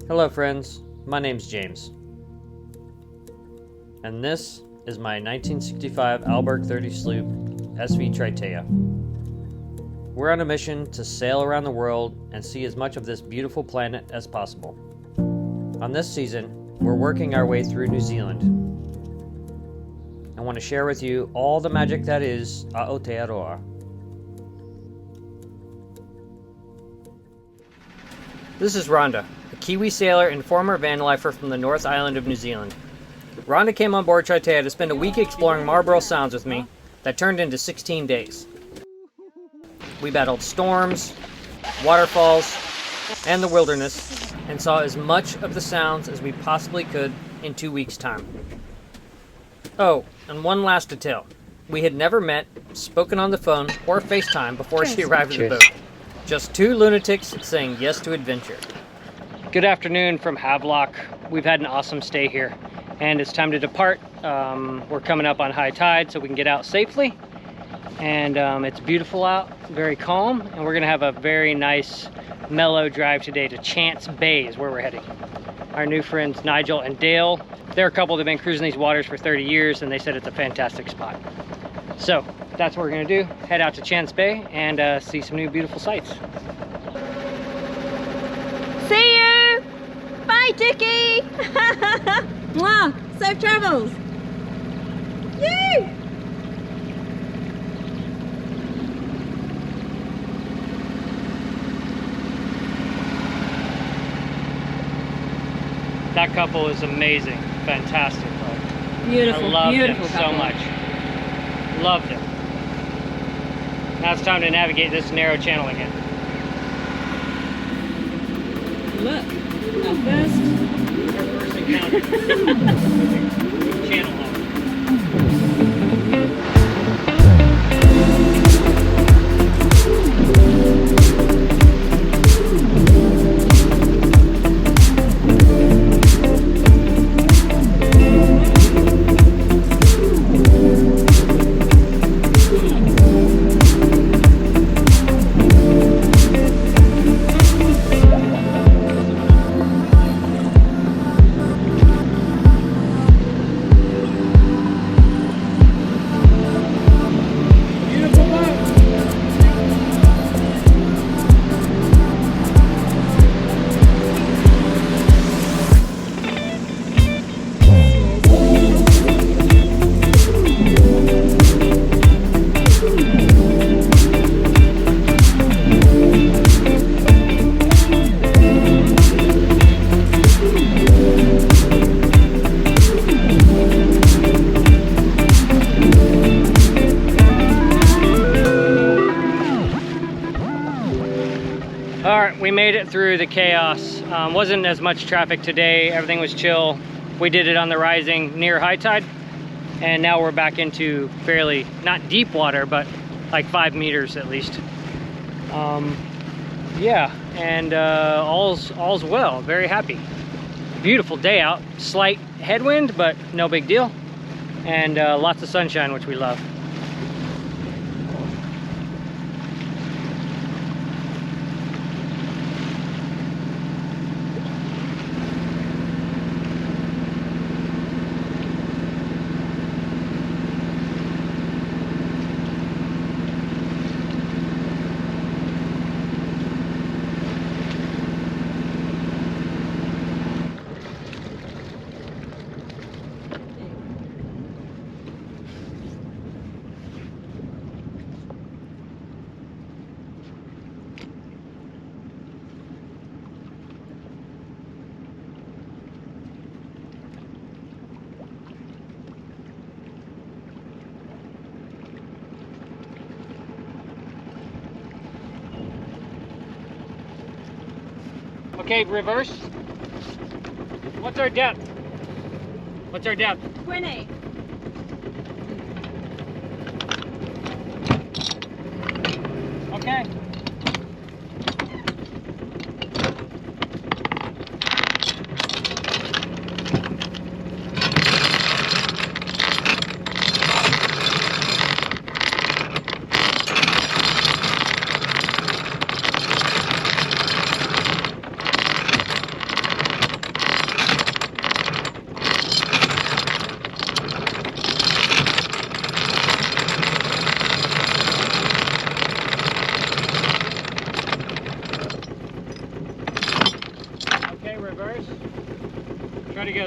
Hello friends, my name's James, and this is my 1965 Alberg 30 sloop SV Tritea. We're on a mission to sail around the world and see as much of this beautiful planet as possible. On this season, we're working our way through New Zealand. I want to share with you all the magic that is Aotearoa. This is Ronda, a Kiwi sailor and former van lifer from the North Island of New Zealand. Ronda came on board Tritea to spend a week exploring Marlborough Sounds with me that turned into 16 days. We battled storms, waterfalls, and the wilderness, and saw as much of the sounds as we possibly could in 2 weeks' time. Oh, and one last detail. We had never met, spoken on the phone, or FaceTime before she arrived at the boat. Just two lunatics saying yes to adventure. Good afternoon from Havelock. We've had an awesome stay here, and it's time to depart. We're coming up on high tide so we can get out safely. And it's beautiful out, very calm, and we're gonna have a very nice, mellow drive today to Chance Bay is where we're heading. Our new friends Nigel and Dale, they're a couple that have been cruising these waters for 30 years, and they said it's a fantastic spot. So that's what we're gonna do, head out to Chance Bay and see some new beautiful sights. See you! Bye, Dickie! Mwah! Safe travels! Yay! That couple is amazing, fantastic. Beautiful, I love beautiful them so couple. much. Love them. Now it's time to navigate this narrow channel again. Look, our first encounter. Channel lock. Alright, we made it through the chaos. Wasn't as much traffic today, everything was chill. We did it on the rising near high tide, and now we're back into fairly, not deep water, but like 5 meters at least. Yeah, and all's well, very happy. Beautiful day out, slight headwind, but no big deal. And lots of sunshine, which we love. Okay, reverse. What's our depth? What's our depth? 20. Okay.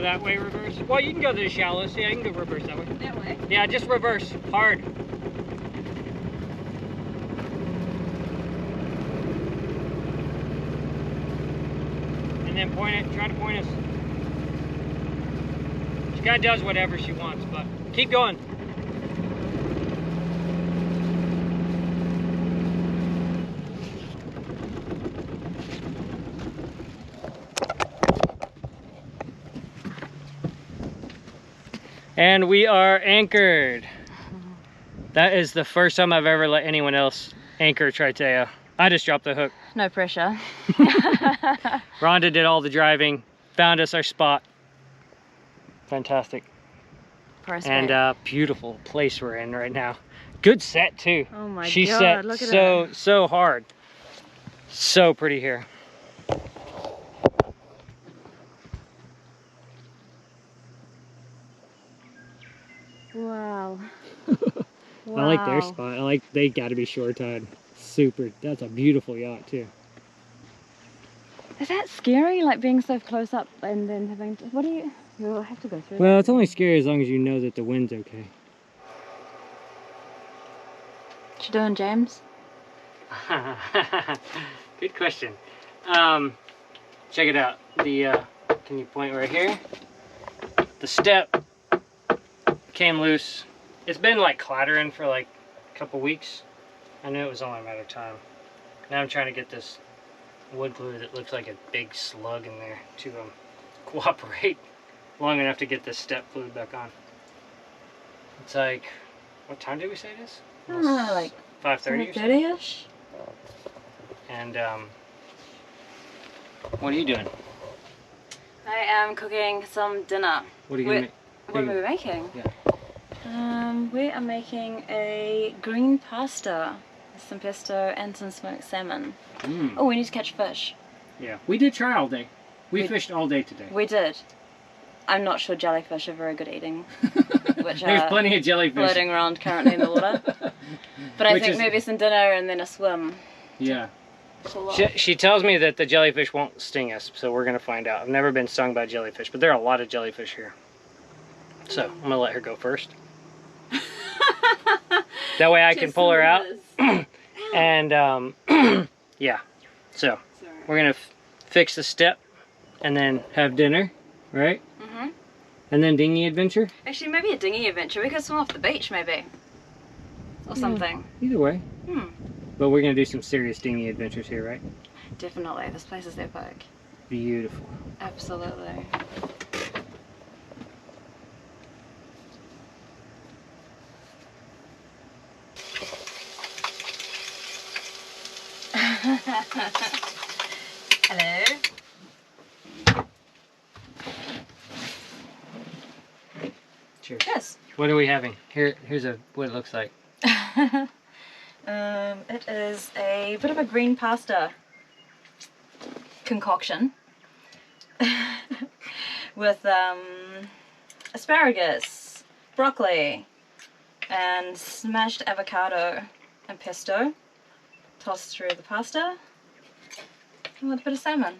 that way, reverse. Well, you can go to the shallows. Yeah, you can go reverse that way. That way? Yeah, just reverse. Hard. And then point it. Try to point us. She kind of does whatever she wants, but keep going. And we are anchored. That is the first time I've ever let anyone else anchor Tritea. I just dropped the hook. No pressure. Ronda did all the driving, found us our spot. Fantastic. And beautiful place we're in right now. Good set too. Oh my she God, set look at her. so hard. So pretty here. Wow. Wow. I like their spot. I like they got to be shore tide. Super. That's a beautiful yacht too. Is that scary? Like being so close up and then having to, what do you? You'll have to go through. Well, it's only scary as long as you know that the wind's okay. What you doing, James? Good question. Check it out. The can you point right here? The step came loose. It's been like clattering for like a couple weeks. I knew it was only a matter of time. Now I'm trying to get this wood glue that looks like a big slug in there to cooperate long enough to get this step glued back on. It's like, what time did we say this? I don't know, like 5:30 or something? 30ish. And what are you doing? I am cooking some dinner. What are you gonna make? What are we making? Yeah. We are making a green pasta with some pesto and some smoked salmon. Mm. Oh, we need to catch fish. Yeah, we did try all day. We fished all day today. We did. I'm not sure jellyfish are very good eating. Which There's are plenty of jellyfish floating around currently in the water. But I Which think is- maybe some dinner and then a swim. Yeah. Pull off. She tells me that the jellyfish won't sting us, so we're gonna find out. I've never been stung by jellyfish, but there are a lot of jellyfish here. So I'm gonna let her go first. That way I can pull her out. And yeah. So we're gonna fix the step and then have dinner, right? Mm-hmm. And then dinghy adventure. Actually, maybe a dinghy adventure. We could swim off the beach, maybe. Or something. Either way. Hmm. But we're gonna do some serious dinghy adventures here, right? Definitely. This place is epic. Beautiful. Absolutely. Hello. Cheers. Yes. What are we having? Here's what it looks like. It is a bit of a green pasta concoction with asparagus, broccoli, and smashed avocado and pesto tossed through the pasta, and with a bit of salmon.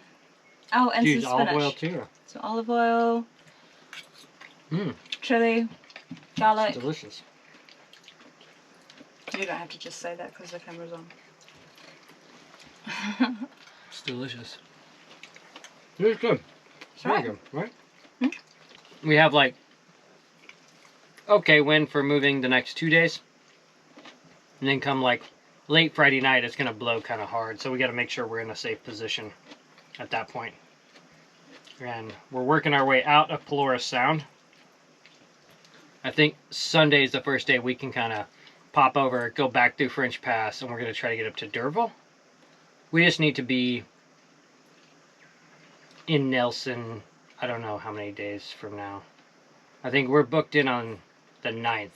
Oh, and Use some spinach. olive oil too. Some olive oil, Mmm, chili, garlic. delicious. You don't have to just say that because the camera's on. It's delicious. It's good. It's very Right. good, right? Hmm? We have like okay wind for moving the next 2 days, and then come like late Friday night, it's gonna blow kind of hard. So we got to make sure we're in a safe position at that point. And we're working our way out of Pelorus Sound. I think Sunday is the first day we can kind of pop over, go back through French Pass, and we're going to try to get up to D'Urville. We just need to be in Nelson, I don't know how many days from now. I think we're booked in on the 9th,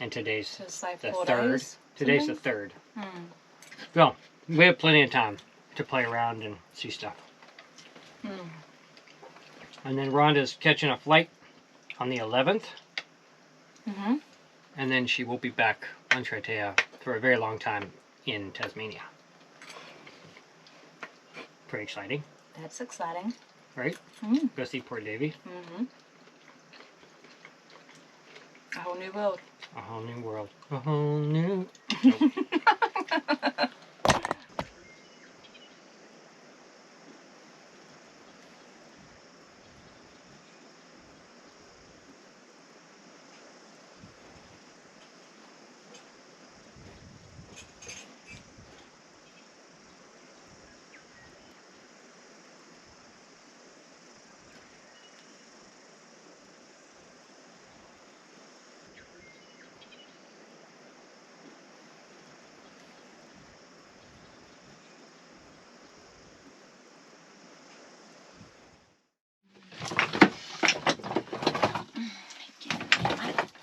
and today's So it's like the 4 3rd. days. Today's the something? 3rd. Hmm. Well, we have plenty of time to play around and see stuff. Hmm. And then Rhonda's catching a flight on the 11th. Mm-hmm. And then she will be back on Tritea for a very long time in Tasmania. Pretty exciting. That's exciting. right? Go see poor Davy. A whole new world. A whole new world. A whole new... Nope.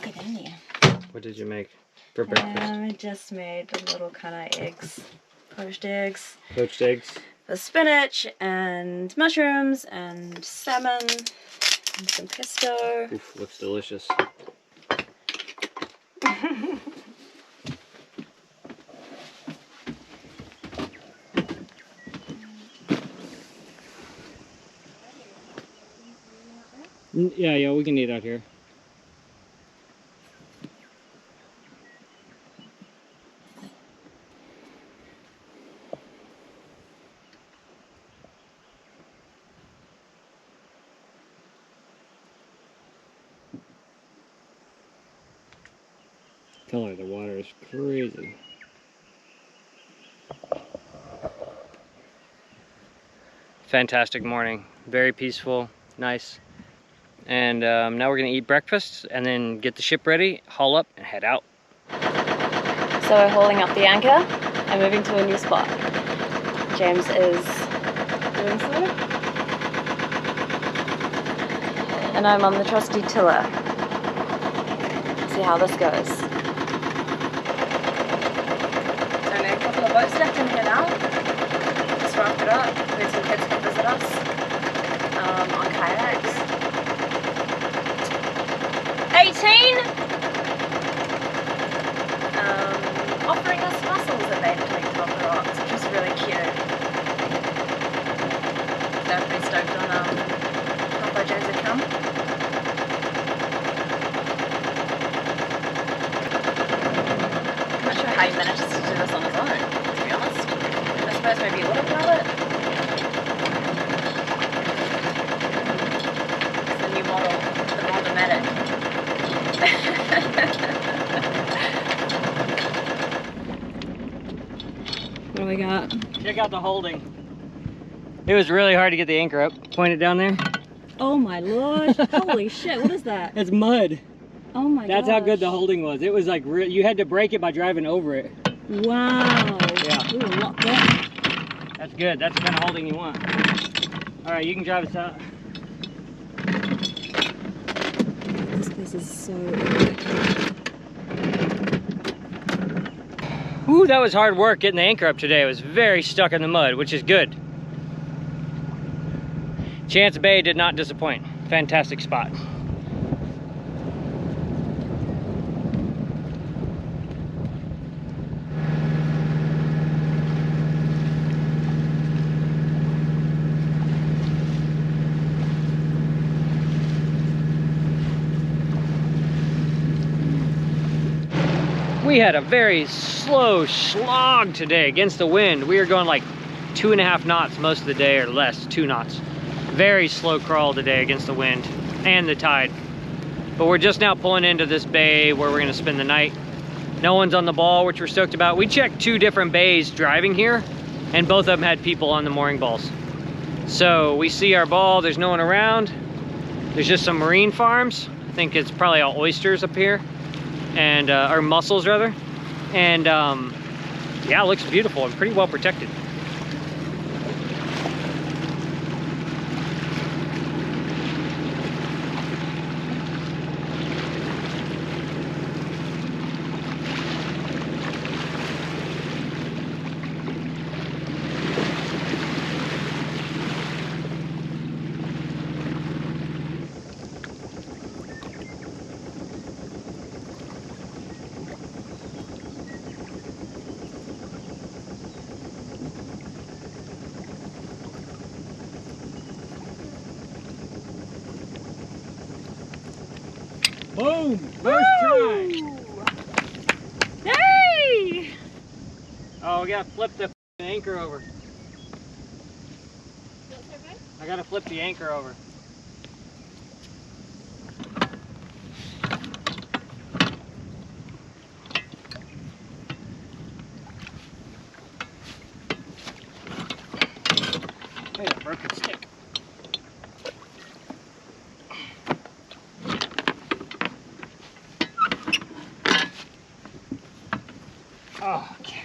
Get in there. What did you make for breakfast? I just made the little kind of eggs, poached eggs. Poached eggs. With spinach and mushrooms and salmon and some pesto. Oof, looks delicious. Yeah, we can eat out here. Color of the water is crazy. Fantastic morning. Very peaceful, nice. And now we're gonna eat breakfast and then get the ship ready, haul up, and head out. So we're hauling up the anchor and moving to a new spot. James is doing so. And I'm on the trusty tiller. See how this goes. So only a couple of boats left and head out. Just wrap it up. Then some kids can visit us on kayaks. 18! Offering us mussels that they've collected off the rocks, which is really cute. They're pretty stoked on Papa James had come. I'm not sure how he manages to do this on his own, to be honest. I suppose maybe autopilot. It's the new model, the Ronda. What do we got? Check out the holding. It was really hard to get the anchor up. Point it down there. Oh my lord! Holy shit! What is that? It's mud. Oh my god! That's how good the holding was. It was like you had to break it by driving over it. Wow. Yeah. Ooh, locked up. That's good. That's the kind of holding you want. All right, you can drive us out. This place is so. Ooh, that was hard work getting the anchor up today. It was very stuck in the mud, which is good. Chance Bay did not disappoint. Fantastic spot. We had a very slow slog today against the wind. We were going like 2.5 knots most of the day, or less, 2 knots. Very slow crawl today against the wind and the tide. But we're just now pulling into this bay where we're gonna spend the night. No one's on the ball, which we're stoked about. We checked 2 different bays driving here, and both of them had people on the mooring balls. So we see our ball, there's no one around. There's just some marine farms. I think it's probably all oysters up here. And or mussels rather, and yeah, it looks beautiful and pretty well protected. we gotta flip the anchor over. I gotta flip the anchor over. Hey, a broken stick. Oh, okay.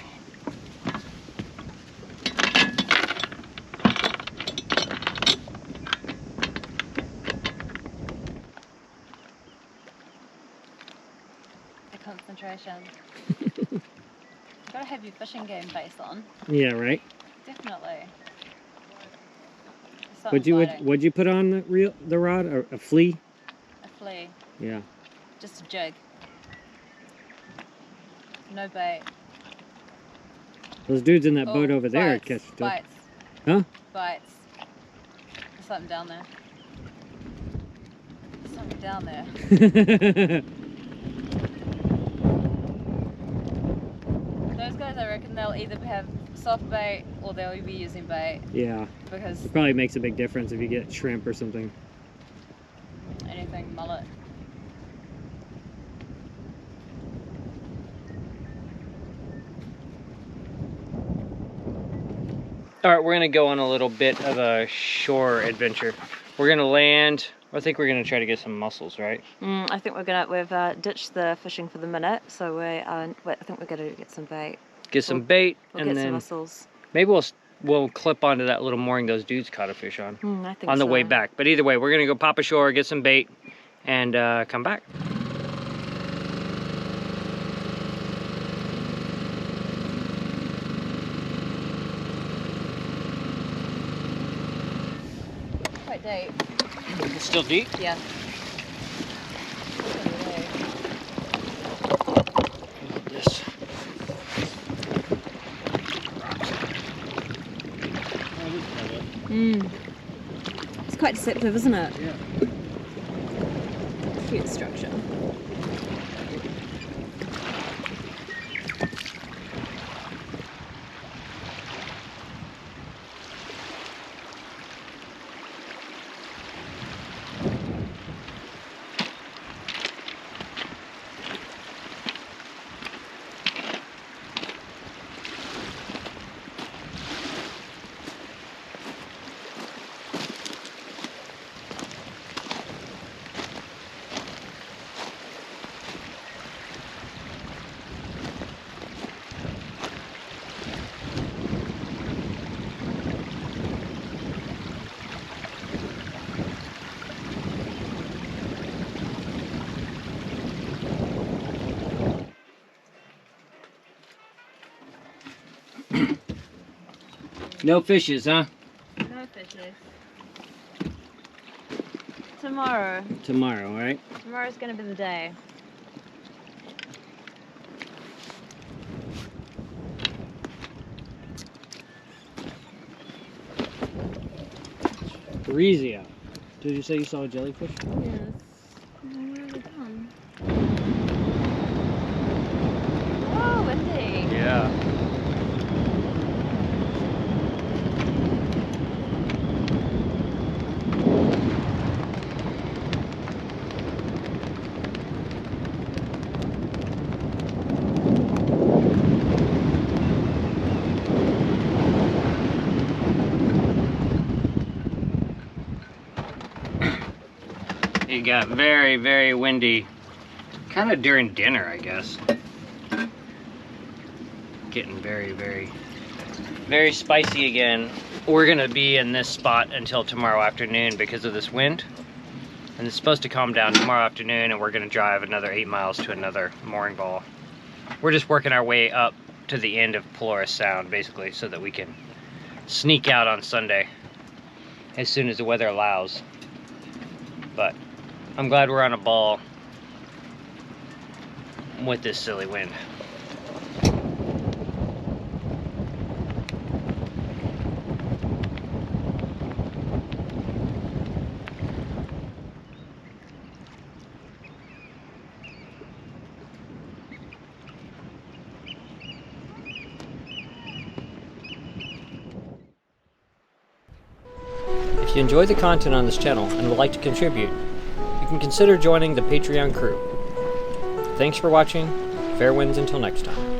The concentration. Gotta have your fishing game face on. Yeah, right. Definitely. What'd you put on the rod? Or a flea? A flea. Yeah. Just a jig. No bait. Those dudes in that boat over there catch stuff. Bites. Huh? Bites. There's something down there. There's something down there. Those guys, I reckon they'll either have soft bait or they'll be using bait. Yeah. Because it probably makes a big difference if you get shrimp or something. Anything mullet. Alright, we're gonna go on a little bit of a shore adventure. We're gonna land. I think we're gonna try to get some mussels, right? I think we've ditched the fishing for the minute, so I think we're gonna get some bait. Get some bait, we'll and get then some mussels. maybe we'll clip onto that little mooring those dudes caught a fish on. I think on the so. way back. But either way, we're gonna go pop ashore, get some bait, and come back. Quite deep. It's still deep? Yeah. This. It's quite deceptive, isn't it? Yeah. Cute structure. No fishes, huh? No fishes. Tomorrow. Tomorrow, right? Tomorrow's gonna be the day. Breezy out. Did you say you saw a jellyfish? Yes. Where are they gone? Oh, windy. Yeah. It got very, very windy. Kind of during dinner, I guess. Getting very, very, very spicy again. We're gonna be in this spot until tomorrow afternoon because of this wind. And it's supposed to calm down tomorrow afternoon, and we're gonna drive another 8 miles to another mooring ball. We're just working our way up to the end of Polaris Sound, basically, so that we can sneak out on Sunday as soon as the weather allows. But I'm glad we're on a ball with this silly wind. If you enjoy the content on this channel and would like to contribute, you can consider joining the Patreon crew. Thanks for watching. Fair winds until next time.